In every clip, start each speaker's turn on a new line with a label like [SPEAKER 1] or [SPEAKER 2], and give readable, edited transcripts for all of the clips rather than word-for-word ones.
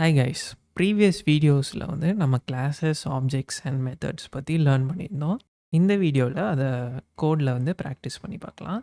[SPEAKER 1] Hi guys. Previous வீடியோஸில் வந்து நம்ம கிளாஸஸ், ஆப்ஜெக்ட்ஸ் அண்ட் மெத்தட்ஸ் பற்றி லேர்ன் பண்ணியிருந்தோம். இந்த வீடியோவில் அதை கோடில் வந்து ப்ராக்டிஸ் பண்ணி பார்க்கலாம்.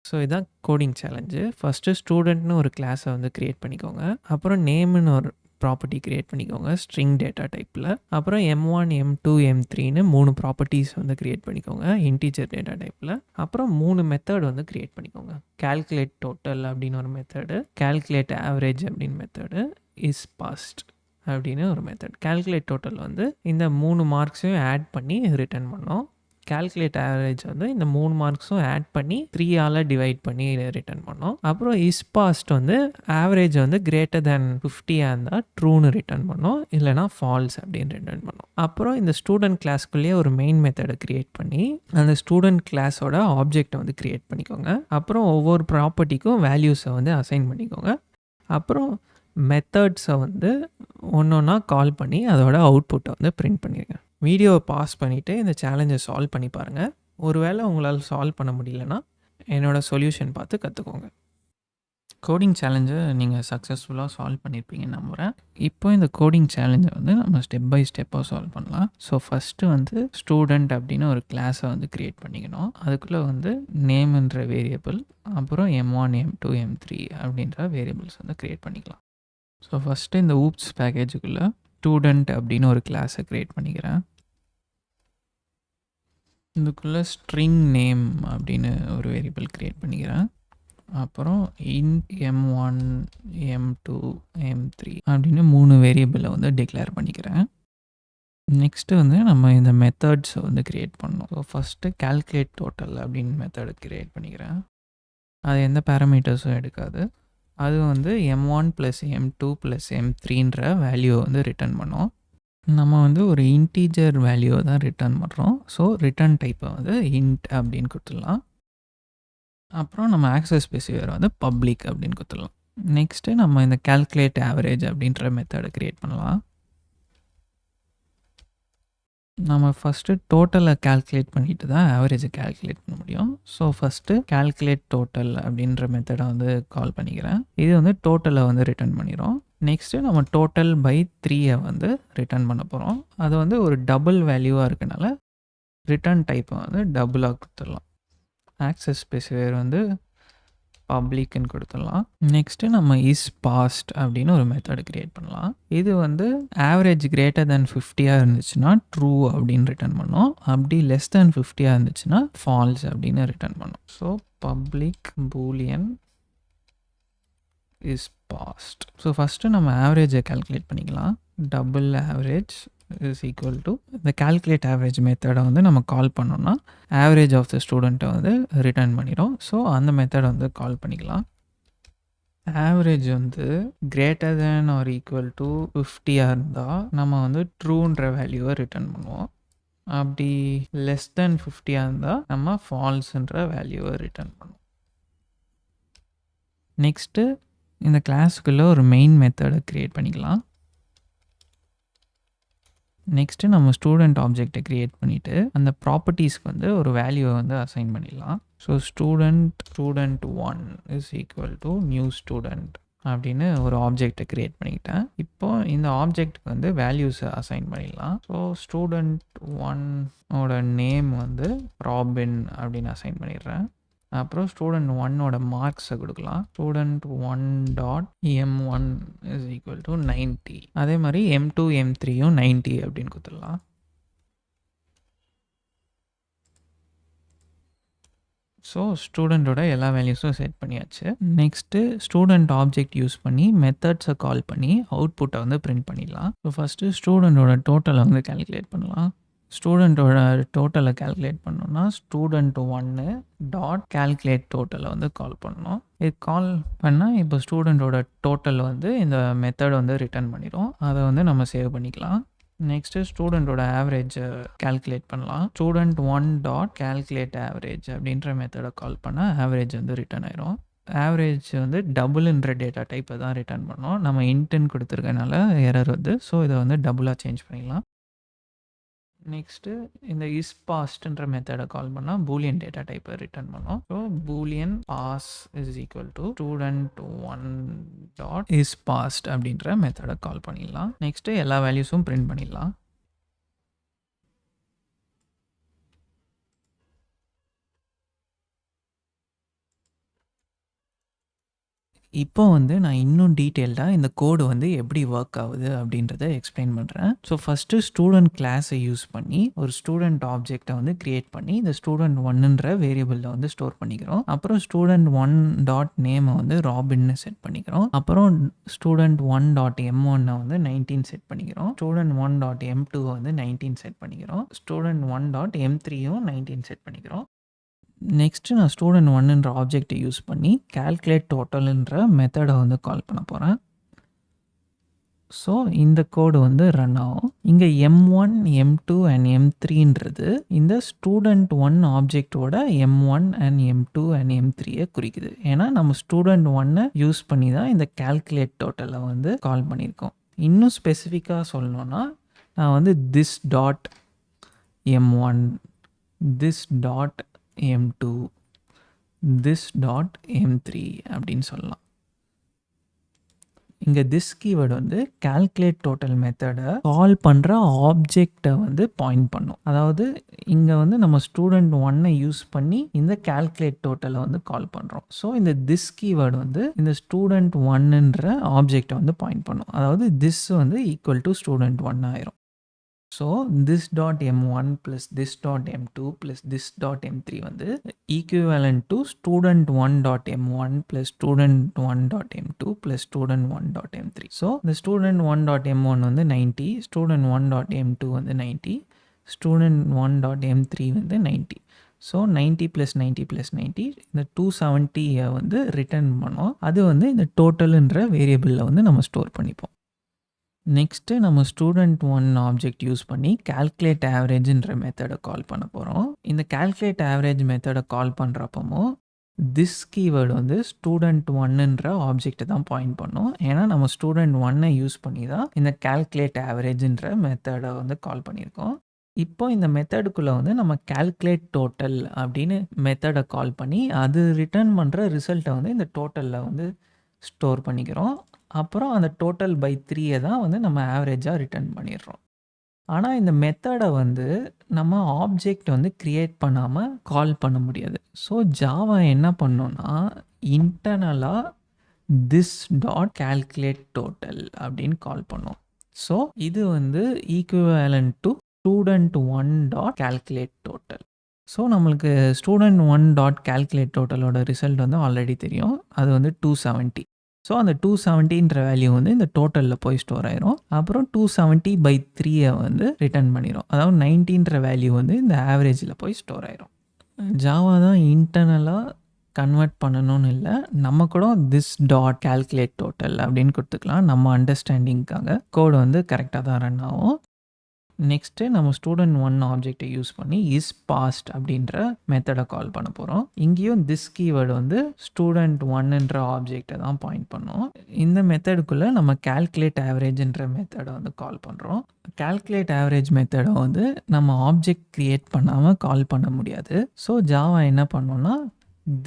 [SPEAKER 1] ஸோ இதான் கோடிங் சேலஞ்சு. ஃபஸ்ட்டு ஸ்டூடெண்ட்னு ஒரு கிளாஸை வந்து க்ரியேட் பண்ணிக்கோங்க. அப்புறம் நேம்னு ஒரு ப்ராப்பர்ட்டி க்ரியேட் பண்ணிக்கோங்க ஸ்ட்ரிங் டேட்டா டைப்பில். அப்புறம் M1, M2, M3ன்னு 3 ப்ராப்பர்ட்டிஸ் வந்து க்ரியேட் பண்ணிக்கோங்க இன்டீஜர் டேட்டா டைப்பில். அப்புறம் 3 மெத்தட் வந்து க்ரியேட் பண்ணிக்கோங்க. கால்குலேட் டோட்டல் அப்படின்னு ஒரு மெத்தடு, கால்குலேட் ஆவரேஜ் அப்படின்னு மெத்தடு, இஸ் பாஸ்ட் அப்படின்னு ஒரு மெத்தட். கால்குலேட் டோட்டல் வந்து இந்த 3 மார்க்ஸையும் ஆட் பண்ணி ரிட்டர்ன் பண்ணோம். கால்குலேட் ஆவரேஜ் வந்து இந்த 3 மார்க்ஸும் ஆட் பண்ணி 3ஆல் டிவைட் பண்ணி ரிட்டர்ன் பண்ணோம். அப்புறம் இஸ் பாஸ்ட் வந்து ஆவரேஜ் வந்து கிரேட்டர் தேன் 50ஆக இருந்தால் ட்ரூன்னு ரிட்டர்ன் பண்ணோம், இல்லைனா ஃபால்ஸ் அப்படின்னு ரிட்டர்ன் பண்ணோம். அப்புறம் இந்த ஸ்டூடெண்ட் கிளாஸ்க்குள்ளேயே ஒரு மெயின் மெத்தடை க்ரியேட் பண்ணி அந்த ஸ்டூடெண்ட் கிளாஸோட ஆப்ஜெக்டை வந்து க்ரியேட் பண்ணிக்கோங்க. அப்புறம் ஒவ்வொரு ப்ராப்பர்ட்டிக்கும் வேல்யூஸை வந்து அசைன் பண்ணிக்கோங்க. அப்புறம் மெத்தட்ஸை வந்து ஒன்றா கால் பண்ணி அதோட அவுட்புட்டை வந்து பிரிண்ட் பண்ணிடுங்க. வீடியோவை பாஸ் பண்ணிவிட்டு இந்த சேலஞ்சை சால்வ் பண்ணி பாருங்கள். ஒருவேளை உங்களால் சால்வ் பண்ண முடியலன்னா என்னோடய சொல்யூஷன் பார்த்து கற்றுக்கோங்க. கோடிங் சேலஞ்சை நீங்கள் சக்ஸஸ்ஃபுல்லாக சால்வ் பண்ணியிருப்பீங்கன்னு நம்புகிறேன். இப்போ இந்த கோடிங் சேலஞ்சை வந்து நம்ம ஸ்டெப் பை ஸ்டெப்பாக சால்வ் பண்ணலாம். ஸோ ஃபஸ்ட்டு வந்து ஸ்டூடெண்ட் அப்படின்னு ஒரு கிளாஸை வந்து க்ரியேட் பண்ணிக்கணும். அதுக்குள்ளே வந்து நேம்ன்ற வேரியபிள், அப்புறம் M1, M2, M3 அப்படின்ற வேரியபிள்ஸ் வந்து க்ரியேட் பண்ணிக்கலாம். ஸோ ஃபஸ்ட்டு இந்த ஊப்ஸ் பேக்கேஜுக்குள்ளே ஸ்டூடெண்ட் அப்படின்னு ஒரு கிளாஸை க்ரியேட் பண்ணிக்கிறேன். இதுக்குள்ளே ஸ்ட்ரிங் நேம் அப்படின்னு ஒரு வேரியபிள் க்ரியேட் பண்ணிக்கிறேன். அப்புறம் இன்ட் M1, M2, M3 அப்படின்னு 3 வேரியபிளை வந்து டிக்ளேர் பண்ணிக்கிறேன். நெக்ஸ்ட்டு வந்து நம்ம இந்த மெத்தட்ஸை வந்து க்ரியேட் பண்ணோம். ஸோ ஃபஸ்ட்டு கால்குலேட் டோட்டல் அப்படின்னு மெத்தடு க்ரியேட் பண்ணிக்கிறேன். அது எந்த பேராமீட்டர்ஸும் எடுக்காது. அது வந்து M1 + M2 + M3ன்ற வேல்யூவை வந்து ரிட்டர்ன் பண்ணோம். நம்ம வந்து ஒரு இன்டீஜர் வேல்யூவை தான் ரிட்டர்ன் பண்ணுறோம். ஸோ ரிட்டர்ன் டைப்பை வந்து இன்ட் அப்படின்னு கொடுத்துடலாம். அப்புறம் நம்ம ஆக்சஸ் ஸ்பெசிஃபையர் வந்து பப்ளிக் அப்படின்னு கொடுத்துடலாம். நெக்ஸ்ட்டு நம்ம இந்த கால்குலேட் ஆவரேஜ் அப்படின்ற மெத்தடை க்ரியேட் பண்ணலாம். நம்ம ஃபஸ்ட்டு டோட்டலை கால்குலேட் பண்ணிட்டு தான் ஆவரேஜை கால்குலேட் பண்ண முடியும். ஸோ ஃபஸ்ட்டு கால்குலேட் டோட்டல் அப்படின்ற மெத்தடை வந்து கால் பண்ணிக்கிறேன். இது வந்து டோட்டலை வந்து ரிட்டர்ன் பண்ணிடும். நெக்ஸ்ட்டு நம்ம டோட்டல் பை 3 வந்து ரிட்டர்ன் பண்ண போகிறோம். அது வந்து ஒரு டபுள் வேல்யூவாக இருக்கனால ரிட்டர்ன் டைப்பை வந்து டபுளாக கொடுத்துடலாம். ஆக்சஸ் ஸ்பெசிஃபையர் வந்து பப்ளிக்னு கொடுத்துடலாம். நெக்ஸ்ட்டு நம்ம இஸ் பாஸ்ட் அப்படின்னு ஒரு மெத்தட் க்ரியேட் பண்ணலாம். இது வந்து ஆவரேஜ் கிரேட்டர் தேன் 50ஆக இருந்துச்சுன்னா ட்ரூ அப்படின்னு ரிட்டர்ன் பண்ணோம். அப்படி லெஸ் தேன் 50ஆக இருந்துச்சுன்னா ஃபால்ஸ் அப்படின்னு ரிட்டர்ன் பண்ணோம். So public boolean is passed. So first நம்ம ஆவரேஜை கால்குலேட் பண்ணிக்கலாம். Double average is equal to இந்த கால்குலேட் ஆவரேஜ் மெத்தடை வந்து நம்ம கால் பண்ணோம்னா ஆவரேஜ் ஆஃப் த ஸ்டூடெண்ட்டை வந்து ரிட்டர்ன் பண்ணிடும். ஸோ அந்த மெத்தடை வந்து கால் பண்ணிக்கலாம். ஆவரேஜ் வந்து greater than or equal to 50ஆக இருந்தால் நம்ம வந்து ட்ரூன்ற வேல்யூவை ரிட்டர்ன் பண்ணுவோம். அப்படி லெஸ் தேன் 50ஆக இருந்தால் நம்ம ஃபால்ஸுன்ற வேல்யூவை ரிட்டர்ன் பண்ணுவோம். நெக்ஸ்ட்டு இந்த கிளாஸுக்குள்ளே ஒரு மெயின் மெத்தடை க்ரியேட் பண்ணிக்கலாம். நெக்ஸ்ட்டு நம்ம ஸ்டூடெண்ட் ஆப்ஜெக்டை க்ரியேட் பண்ணிவிட்டு அந்த ப்ராப்பர்ட்டிஸ்க்கு வந்து ஒரு வேல்யூவை வந்து அசைன் பண்ணிடலாம். So student1 is equal to new student அப்படின்னு ஒரு ஆப்ஜெக்டை க்ரியேட் பண்ணிக்கிட்டேன். இப்போ இந்த ஆப்ஜெக்ட்டுக்கு வந்து வேல்யூஸை அசைன் பண்ணிடலாம். ஸோ student1ஓட நேம் வந்து ராபின் அப்படின்னு அசைன் பண்ணிடுறேன். அப்புறம் student1ஓட மார்க்ஸை கொடுக்கலாம். student1 dot M1 is equal to 90. அதே மாதிரி M2, M3யும் 90 அப்படின்னு கொடுத்துடலாம். ஸோ ஸ்டூடெண்ட்டோட எல்லா வேல்யூஸும் செட் பண்ணியாச்சு. நெக்ஸ்ட்டு ஸ்டூடெண்ட் ஆப்ஜெக்ட் யூஸ் பண்ணி மெத்தட்ஸை கால் பண்ணி அவுட்புட்டை வந்து பிரிண்ட் பண்ணிடலாம். ஸோ ஃபஸ்ட்டு ஸ்டூடெண்ட்டோட டோட்டலை வந்து கால்குலேட் பண்ணலாம். ஸ்டூடெண்ட்டோட டோட்டலை கால்குலேட் பண்ணோம்னா student1 டாட் கால்குலேட் டோட்டலை வந்து கால் பண்ணணும். இது கால் பண்ணால் இப்போ ஸ்டூடெண்ட்டோட டோட்டல் வந்து இந்த மெத்தட் வந்து ரிட்டர்ன் பண்ணிடும். அதை வந்து நம்ம சேவ் பண்ணிக்கலாம். நெக்ஸ்ட்டு ஸ்டூடெண்ட்டோட ஆவரேஜை கால்குலேட் பண்ணலாம். student1 டாட் கால்குலேட் ஆவரேஜ் அப்படின்ற மெத்தடை கால் பண்ணால் ஆவரேஜ் வந்து ரிட்டர்ன் ஆயிரும். ஆவரேஜ் வந்து டபுள்ன்ற டேட்டா டைப்பை தான் ரிட்டர்ன் பண்ணோம். நம்ம இன்ட்டுன்னு கொடுத்துருக்கனால எரர் வந்து, ஸோ இதை வந்து டபுளாக சேஞ்ச் பண்ணிக்கலாம். நெக்ஸ்ட்டு இந்த இஸ் பாஸ்ட்ன்ற மெத்தடை கால் பண்ணால் பூலியன் டேட்டா டைப்பை ரிட்டர்ன் பண்ணோம். So boolean pass is equal to student one dot is passed அப்படின்ற மெத்தடை கால் பண்ணிடலாம். நெக்ஸ்ட்டு எல்லா வேல்யூஸும் பிரிண்ட் பண்ணிடலாம். இப்போ வந்து நான் இன்னும் டீட்டெயில்டாக இந்த கோடு வந்து எப்படி ஒர்க் ஆகுது அப்படின்றத எக்ஸ்பிளைன் பண்ணுறேன். ஸோ ஃபஸ்ட்டு ஸ்டூடெண்ட் கிளாஸை யூஸ் பண்ணி ஒரு ஸ்டூடெண்ட் ஆப்ஜெக்டை வந்து கிரியேட் பண்ணி இந்த ஸ்டூடெண்ட் ஒன்னுன்ற வேரியபிளில் வந்து ஸ்டோர் பண்ணிக்கிறோம். அப்புறம் ஸ்டூடெண்ட் ஒன் டாட் நேமை வந்து ராபின்னு செட் பண்ணிக்கிறோம். அப்புறம் ஸ்டூடெண்ட் ஒன் டாட் M1 வந்து 19 செட் பண்ணிக்கிறோம். ஸ்டூடெண்ட் ஒன் டாட் M2 வந்து 19 செட் பண்ணிக்கிறோம். ஸ்டூடெண்ட் ஒன் டாட் M3யும் 19 செட் பண்ணிக்கிறோம். நெக்ஸ்ட்டு நான் ஸ்டூடெண்ட் ஒன்னுன்ற ஆப்ஜெக்டை யூஸ் பண்ணி கால்குலேட் டோட்டல்ன்ற மெத்தடை வந்து கால் பண்ண போகிறேன். ஸோ இந்த கோடு வந்து ரன் ஆகும். இங்கே M1, M2 அண்ட் M3ன்றது இந்த ஸ்டூடெண்ட் ஒன் ஆப்ஜெக்டோட M1 அண்ட் M2 அண்ட் M3யை குறிக்குது. ஏன்னா நம்ம ஸ்டூடெண்ட் ஒன்னை யூஸ் பண்ணி தான் இந்த கால்குலேட் டோட்டலை வந்து கால் பண்ணியிருக்கோம். இன்னும் ஸ்பெசிஃபிக்காக சொல்லணுன்னா நான் வந்து this dot M1, this dot M2, this dot M3 அப்படின்னு சொல்லலாம். இங்கே திஸ் கீவேர்டு வந்து கால்குலேட் டோட்டல் மெத்தடை கால் பண்ணுற ஆப்ஜெக்டை வந்து பாயிண்ட் பண்ணும். அதாவது இங்கே வந்து நம்ம ஸ்டூடெண்ட் ஒன்னை யூஸ் பண்ணி இந்த கால்குலேட் டோட்டலை வந்து கால் பண்ணுறோம். ஸோ இந்த திஸ் கீவேர்டு வந்து இந்த ஸ்டூடெண்ட் ஒன்னுன்ற ஆப்ஜெக்டை வந்து பாயிண்ட் பண்ணும். அதாவது திஸ் வந்து ஈக்குவல் டு ஸ்டூடெண்ட் ஒன் ஆயிரும். So this dot M1 plus this dot M2 plus this dot M3 வந்து equivalent to student 1 dot M1 plus student 1 dot M2 plus student 1 dot M3. So இந்த student 1 dot M1 வந்து 90, student 1 dot M2 வந்து 90, student 1 dot M3 வந்து 90. So 90 + 90 + 90 இந்த 270 வந்து return பண்ணோம். அது வந்து இந்த டோட்டலுன்ற வேரியபிளில் வந்து நம்ம ஸ்டோர் பண்ணிப்போம். நெக்ஸ்ட்டு நம்ம ஸ்டூடெண்ட் ஒன் ஆப்ஜெக்ட் யூஸ் பண்ணி கால்குலேட் ஆவரேஜ்ன்ற மெத்தடை கால் பண்ண போகிறோம். இந்த கால்குலேட் ஆவரேஜ் மெத்தடை கால் பண்ணுறப்பமோ திஸ் கீவேர்டு வந்து ஸ்டூடெண்ட் ஒன்னுன்ற ஆப்ஜெக்டை தான் பாயிண்ட் பண்ணும். ஏன்னா நம்ம ஸ்டூடெண்ட் ஒன்னை யூஸ் பண்ணி தான் இந்த கால்குலேட் ஆவரேஜ்ன்ற மெத்தடை வந்து கால் பண்ணியிருக்கோம். இப்போ இந்த மெத்தடுக்குள்ளே வந்து நம்ம கால்குலேட் டோட்டல் அப்படின்னு மெத்தடை கால் பண்ணி அது ரிட்டர்ன் பண்ணுற ரிசல்ட்டை வந்து இந்த டோட்டலில் வந்து ஸ்டோர் பண்ணிக்கிறோம். அப்புறம் அந்த டோட்டல் பை 3 தான் வந்து நம்ம ஆவரேஜாக ரிட்டர்ன் பண்ணிடுறோம். ஆனால் இந்த மெத்தடை வந்து நம்ம ஆப்ஜெக்ட் வந்து க்ரியேட் பண்ணாமல் கால் பண்ண முடியாது. ஸோ ஜாவா என்ன பண்ணோன்னா இன்டர்னலாக திஸ் டாட் கால்குலேட் டோட்டல் அப்படின்னு கால் பண்ணோம். ஸோ இது வந்து equivalent to student one dot calculate total. So நம்மளுக்கு ஸ்டூடெண்ட் ஒன் டாட் கால்குலேட் டோட்டலோட ரிசல்ட் வந்து ஆல்ரெடி தெரியும். அது வந்து 270. ஸோ அந்த 270ன்ற வேல்யூ வந்து இந்த டோட்டலில் போய் ஸ்டோர் ஆயிரும். அப்புறம் 270/3 வந்து ரிட்டர்ன் பண்ணிடும். அதாவது 90ன்ற வேல்யூ வந்து இந்த ஆவரேஜில் போய் ஸ்டோர் ஆயிரும். ஜாவா தான் இன்டர்னலாக கன்வெர்ட் பண்ணணும்னு இல்லை, நம்ம கூட திஸ் டாட் கால்குலேட் டோட்டல் அப்படின்னு கொடுத்துக்கலாம். நம்ம அண்டர்ஸ்டாண்டிங்காக கோடு வந்து கரெக்டாக தான் ரன் ஆகும். நெக்ஸ்ட்டு நம்ம ஸ்டூடெண்ட் ஒன் ஆப்ஜெக்டை யூஸ் பண்ணி இஸ் பாஸ்ட் அப்படின்ற மெத்தடை கால் பண்ண போகிறோம். இங்கேயும் திஸ் கீவேர்டு வந்து ஸ்டூடெண்ட் ஒன்னுன்ற ஆப்ஜெக்டை தான் பாயிண்ட் பண்ணோம். இந்த மெத்தடுக்குள்ளே நம்ம கால்குலேட் ஆவரேஜ்ன்ற மெத்தடை வந்து கால் பண்ணுறோம். கால்குலேட் ஆவரேஜ் மெத்தடை வந்து நம்ம ஆப்ஜெக்ட் க்ரியேட் பண்ணாமல் கால் பண்ண முடியாது. ஸோ ஜாவா என்ன பண்ணோம்னா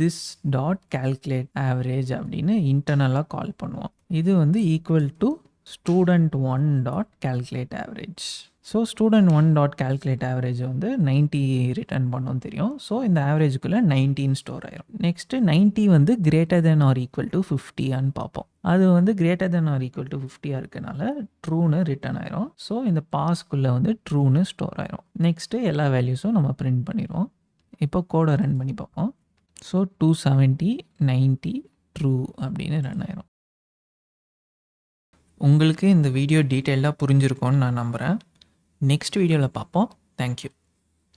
[SPEAKER 1] திஸ் டாட் கால்குலேட் ஆவரேஜ் அப்படின்னு இன்டர்னலாக கால் பண்ணுவோம். இது வந்து equal to student one dot calculate average. So student one dot calculate average வந்து 90 ரிட்டர்ன் பண்ணோன்னு தெரியும். ஸோ இந்த ஆவரேஜுக்குள்ளே 19 ஸ்டோர் ஆயிரும். நெக்ஸ்ட்டு 90 வந்து greater than or equal to 50 பார்ப்போம். அது வந்து greater than or equal to 50 இருக்கனால ட்ரூன்னு ரிட்டர்ன் ஆயிரும். ஸோ இந்த பாஸ்க்குள்ளே வந்து ட்ரூன்னு ஸ்டோர் ஆயிரும். நெக்ஸ்ட்டு எல்லா வேல்யூஸும் நம்ம பிரிண்ட் பண்ணிடுவோம். இப்போ கோடை ரன் பண்ணி பார்ப்போம். ஸோ 270, 90 ட்ரூ அப்படின்னு ரன் ஆயிரும். உங்களுக்கு இந்த வீடியோ டீட்டெயில்டாக புரிஞ்சிருக்கும்னு நான் நம்புகிறேன். நெக்ஸ்ட் வீடியோவில் பார்ப்போம். தேங்க்யூ.